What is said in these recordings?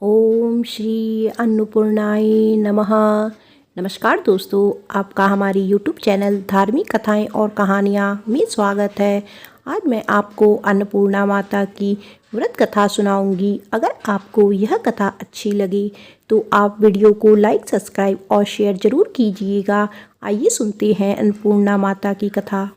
ओम श्री अन्नपूर्णाय नमः। नमस्कार दोस्तों, आपका हमारी यूट्यूब चैनल धार्मिक कथाएं और कहानियां में स्वागत है। आज मैं आपको अन्नपूर्णा माता की व्रत कथा सुनाऊंगी। अगर आपको यह कथा अच्छी लगी तो आप वीडियो को लाइक, सब्सक्राइब और शेयर ज़रूर कीजिएगा। आइए सुनते हैं अन्नपूर्णा माता की कथा।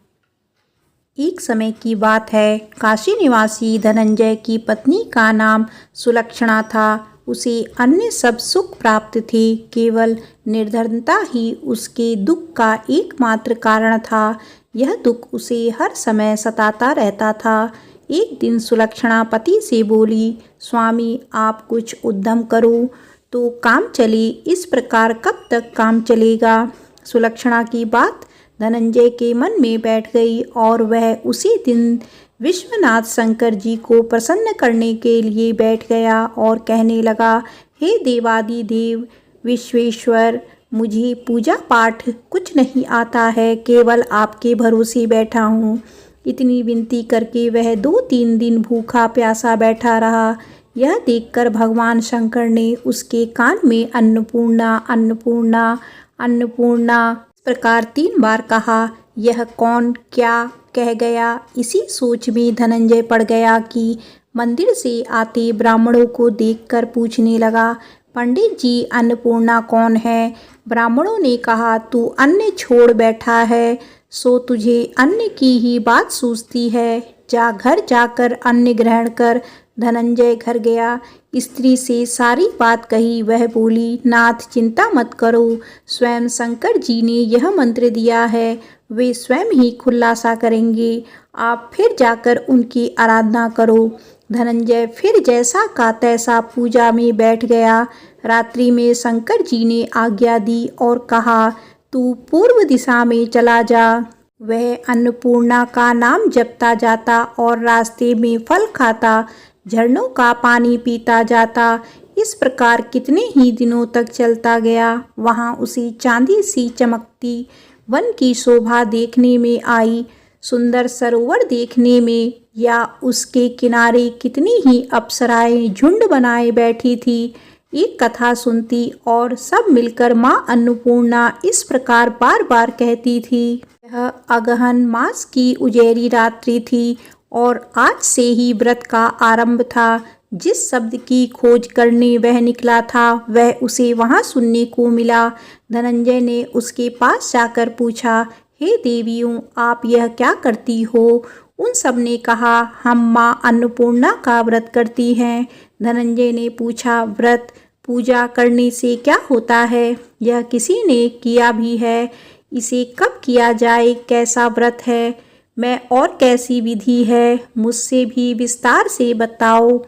एक समय की बात है, काशी निवासी धनंजय की पत्नी का नाम सुलक्षणा था। उसे अन्य सब सुख प्राप्त थे, केवल निर्धनता ही उसके दुख का एकमात्र कारण था। यह दुख उसे हर समय सताता रहता था। एक दिन सुलक्षणा पति से बोली, स्वामी आप कुछ उद्यम करो तो काम चले, इस प्रकार कब तक काम चलेगा। सुलक्षणा की बात धनंजय के मन में बैठ गई और वह उसी दिन विश्वनाथ शंकर जी को प्रसन्न करने के लिए बैठ गया और कहने लगा, हे देवादिदेव विश्वेश्वर, मुझे पूजा पाठ कुछ नहीं आता है, केवल आपके भरोसे बैठा हूँ। इतनी विनती करके वह 2-3 दिन भूखा प्यासा बैठा रहा। यह देखकर भगवान शंकर ने उसके कान में अन्नपूर्णा अन्नपूर्णा अन्नपूर्णा प्रकार 3 बार कहा। यह कौन क्या कह गया, इसी सोच में धनंजय पड़ गया कि मंदिर से आते ब्राह्मणों को देखकर पूछने लगा, पंडित जी अन्नपूर्णा कौन है। ब्राह्मणों ने कहा, तू अन्न छोड़ बैठा है, सो तुझे अन्न की ही बात सूझती है, जा घर जाकर अन्न ग्रहण कर। धनंजय घर गया, स्त्री से सारी बात कही। वह बोली, नाथ चिंता मत करो, स्वयं शंकर जी ने यह मंत्र दिया है, वे स्वयं ही खुलासा करेंगे, आप फिर जाकर उनकी आराधना करो। धनंजय फिर जैसा का तैसा पूजा में बैठ गया। रात्रि में शंकर जी ने आज्ञा दी और कहा, तू पूर्व दिशा में चला जा। वह अन्नपूर्णा का नाम जपता जाता और रास्ते में फल खाता, झरनों का पानी पीता जाता। इस प्रकार कितने ही दिनों तक चलता गया। वहाँ उसे चांदी सी चमकती वन की शोभा देखने में आई, सुंदर सरोवर देखने में, या उसके किनारे कितनी ही अप्सराएं झुंड बनाए बैठी थी। एक कथा सुनती और सब मिलकर माँ अन्नपूर्णा इस प्रकार बार बार कहती थी। यह अगहन मास की उजेरी रात्रि थी और आज से ही व्रत का आरंभ था। जिस शब्द की खोज करने वह निकला था, वह उसे वहाँ सुनने को मिला। धनंजय ने उसके पास जाकर पूछा, हे देवियों, आप यह क्या करती हो। उन सब ने कहा, हम माँ अन्नपूर्णा का व्रत करती हैं। धनंजय ने पूछा, व्रत पूजा करने से क्या होता है, यह किसी ने किया भी है, इसे कब किया जाए, कैसा व्रत है, मैं और कैसी विधि है, मुझसे भी विस्तार से बताओ।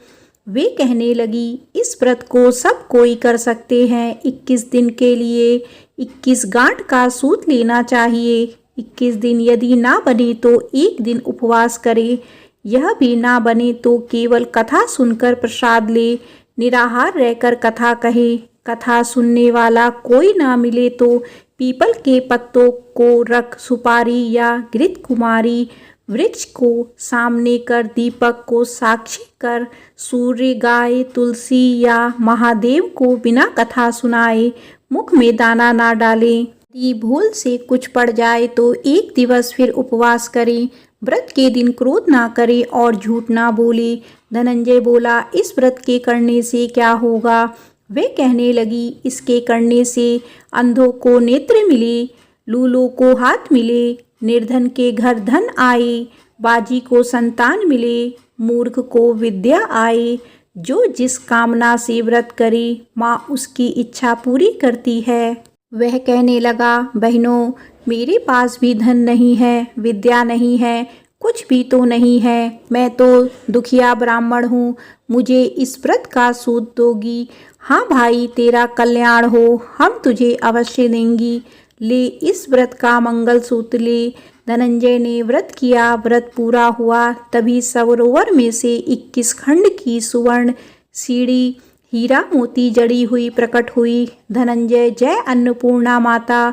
वे कहने लगी, इस व्रत को सब कोई कर सकते हैं। 21 दिन के लिए 21 गांठ का सूत लेना चाहिए। 21 दिन यदि ना बने तो एक दिन उपवास करे। यह भी ना बने तो केवल कथा सुनकर प्रसाद ले, निराहार रहकर कथा कहे। कथा सुनने वाला कोई ना मिले तो पीपल के पत्तों को रख, सुपारी या घृत कुमारी वृक्ष को सामने कर, दीपक को साक्षी कर, सूर्य, गाय, तुलसी या महादेव को बिना कथा सुनाए मुख में दाना ना डालें। यदि भूल से कुछ पड़ जाए तो एक दिवस फिर उपवास करें। व्रत के दिन क्रोध ना करे और झूठ ना बोले। धनंजय बोला, इस व्रत के करने से क्या होगा। वे कहने लगी, इसके करने से अंधों को नेत्र मिले, लूलों को हाथ मिले, निर्धन के घर धन आए, बाजी को संतान मिले, मूर्ख को विद्या आए। जो जिस कामना से व्रत करे, माँ उसकी इच्छा पूरी करती है। वह कहने लगा, बहनों, मेरे पास भी धन नहीं है, विद्या नहीं है, कुछ भी तो नहीं है, मैं तो दुखिया ब्राह्मण हूँ, मुझे इस व्रत का सूत दोगी। हाँ भाई, तेरा कल्याण हो, हम तुझे अवश्य देंगी, ले इस व्रत का मंगल सूत्र ले। धनंजय ने व्रत किया, व्रत पूरा हुआ। तभी सरोवर में से 21 खंड की सुवर्ण सीढ़ी हीरा मोती जड़ी हुई प्रकट हुई। धनंजय जय अन्नपूर्णा माता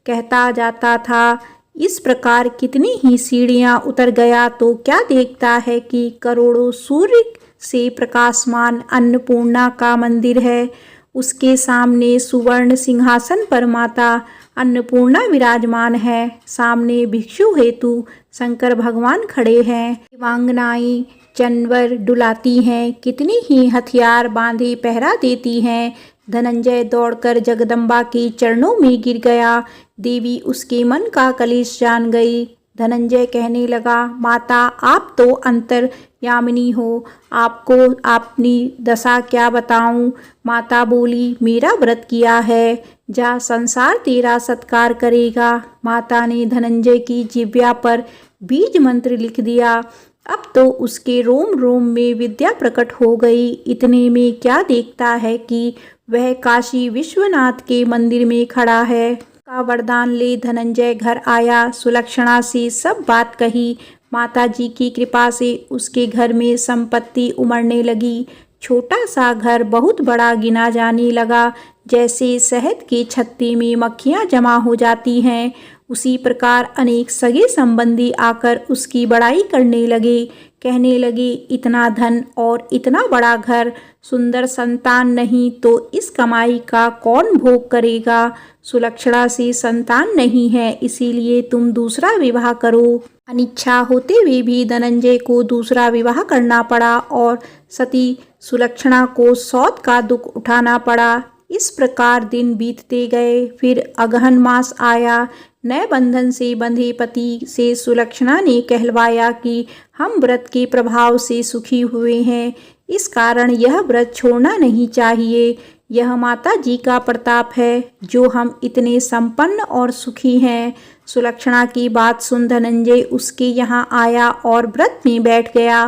कहता जाता था। इस प्रकार कितनी ही सीढ़ियाँ उतर गया तो क्या देखता है कि करोड़ों सूर्य से प्रकाशमान अन्नपूर्णा का मंदिर है। उसके सामने सुवर्ण सिंहासन पर माता अन्नपूर्णा विराजमान है। सामने भिक्षु हेतु शंकर भगवान खड़े हैं। देवांगनाएं जानवर डुलाती हैं, कितनी ही हथियार बांधे पहरा देती हैं। धनंजय दौड़कर जगदम्बा के चरणों में गिर गया। देवी उसके मन का कलेश जान गई। धनंजय कहने लगा, माता आप तो अंतर्यामिनी हो, आपको अपनी दशा क्या बताऊं। माता बोली, मेरा व्रत किया है, जा संसार तेरा सत्कार करेगा। माता ने धनंजय की जिह्वा पर बीज मंत्र लिख दिया। अब तो उसके रोम रोम में विद्या प्रकट हो गई। इतने में क्या देखता है कि वह काशी विश्वनाथ के मंदिर में खड़ा है। का वरदान ले धनंजय घर आया। सुलक्षणा से सब बात कही। माताजी की कृपा से उसके घर में संपत्ति उमड़ने लगी। छोटा सा घर बहुत बड़ा गिना जाने लगा। जैसे शहद के छत्ते में मक्खियाँ जमा हो जाती हैं, उसी प्रकार अनेक सगे संबंधी आकर उसकी बड़ाई करने लगे। कहने लगे, इतना धन और इतना बड़ा घर, सुंदर संतान नहीं तो इस कमाई का कौन भोग करेगा। सुलक्षणा से संतान नहीं है, इसीलिए तुम दूसरा विवाह करो। अनिच्छा होते हुए भी धनंजय को दूसरा विवाह करना पड़ा और सती सुलक्षणा को सौत का दुख उठाना पड़ा। इस प्रकार दिन बीतते गए। फिर अगहन मास आया। नए बंधन से बंधे पति से सुलक्षणा ने कहलवाया कि हम व्रत के प्रभाव से सुखी हुए हैं, इस कारण यह व्रत छोड़ना नहीं चाहिए। यह माता जी का प्रताप है जो हम इतने संपन्न और सुखी हैं। सुलक्षणा की बात सुन धनंजय उसके यहाँ आया और व्रत में बैठ गया।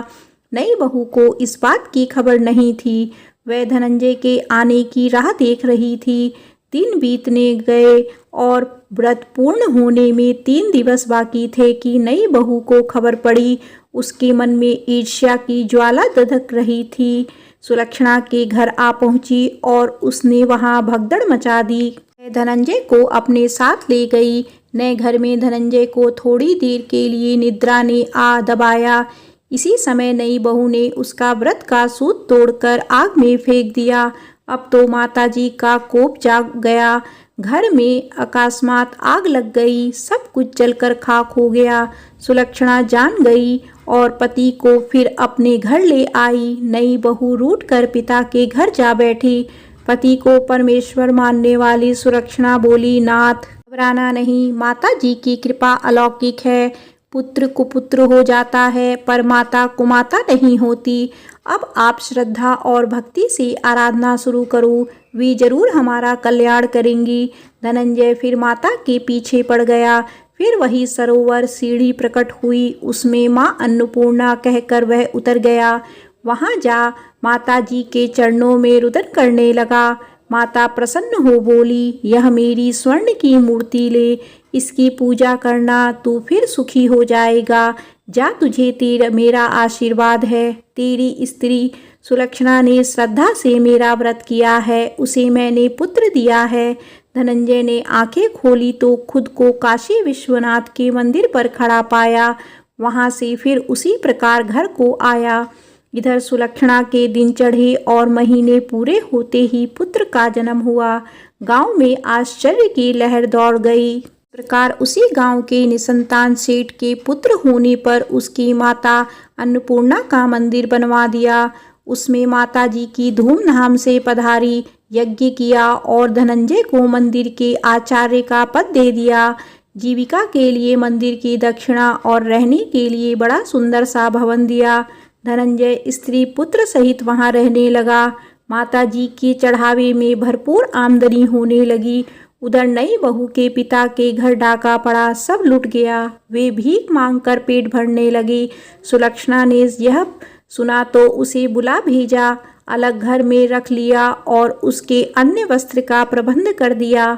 नई बहू को इस बात की खबर नहीं थी। वह धनंजय के आने की राह देख रही थी। दिन बीतने गए और व्रत पूर्ण होने में 3 दिवस बाकी थे कि नई बहू को खबर पड़ी। उसके मन में ईर्ष्या की ज्वाला दधक रही थी। सुलक्षणा के घर आ पहुंची और उसने वहां भगदड़ मचा दी। धनंजय को अपने साथ ले गई। नए घर में धनंजय को थोड़ी देर के लिए निद्रा ने आ दबाया। इसी समय नई बहू ने उसका व्रत का सूत तोड़कर आग में फेंक दिया। अब तो माताजी का कोप जाग गया। घर में अकस्मात आग लग गई। सब कुछ जलकर खाक हो गया। सुलक्षणा जान गई और पति को फिर अपने घर ले आई। नई बहू रूठकर पिता के घर जा बैठी। पति को परमेश्वर मानने वाली सुलक्षणा बोली, नाथ घबराना नहीं, माता जी की कृपा अलौकिक है। पुत्र कुपुत्र हो जाता है पर माता कुमाता नहीं होती। अब आप श्रद्धा और भक्ति से आराधना शुरू करो, वे जरूर हमारा कल्याण करेंगी। धनंजय फिर माता के पीछे पड़ गया। फिर वही सरोवर सीढ़ी प्रकट हुई, उसमें माँ अन्नपूर्णा कहकर वह उतर गया। वहां जा माता जी के चरणों में रुदन करने लगा। माता प्रसन्न हो बोली, यह मेरी स्वर्ण की मूर्ति ले, इसकी पूजा करना, तू फिर सुखी हो जाएगा। जा, तुझे मेरा आशीर्वाद है। तेरी स्त्री सुलक्षणा ने श्रद्धा से मेरा व्रत किया है, उसे मैंने पुत्र दिया है। धनंजय ने आंखें खोली तो खुद को काशी विश्वनाथ के मंदिर पर खड़ा पाया। वहां से फिर उसी प्रकार घर को आया। इधर सुलक्षणा के दिन चढ़े और महीने पूरे होते ही पुत्र का जन्म हुआ। गांव में आश्चर्य की लहर दौड़ गई। प्रकार उसी गांव के निसंतान सेठ के पुत्र होने पर उसकी माता अन्नपूर्णा का मंदिर बनवा दिया। उसमें माता जी की धूमधाम से पधारी, यज्ञ किया और धनंजय को मंदिर के आचार्य का पद दे दिया। जीविका के लिए मंदिर की दक्षिणा और रहने के लिए बड़ा सुंदर सा भवन दिया। धनंजय स्त्री पुत्र सहित वहां रहने लगा। माता जी के चढ़ावे में भरपूर आमदनी होने लगी। उधर नई बहू के पिता के घर डाका पड़ा, सब लुट गया। वे भीख मांगकर पेट भरने लगे। सुलक्षणा ने यह सुना तो उसे बुला भेजा, अलग घर में रख लिया और उसके अन्य वस्त्र का प्रबंध कर दिया।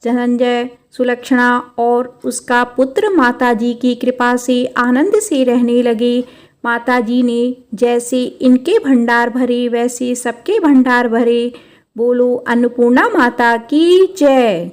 धनंजय, सुलक्षणा और उसका पुत्र माता जी की कृपा से आनंद से रहने लगे। माता जी ने जैसे इनके भंडार भरे वैसे सबके भंडार भरे। बोलो अन्नपूर्णा माता की जय।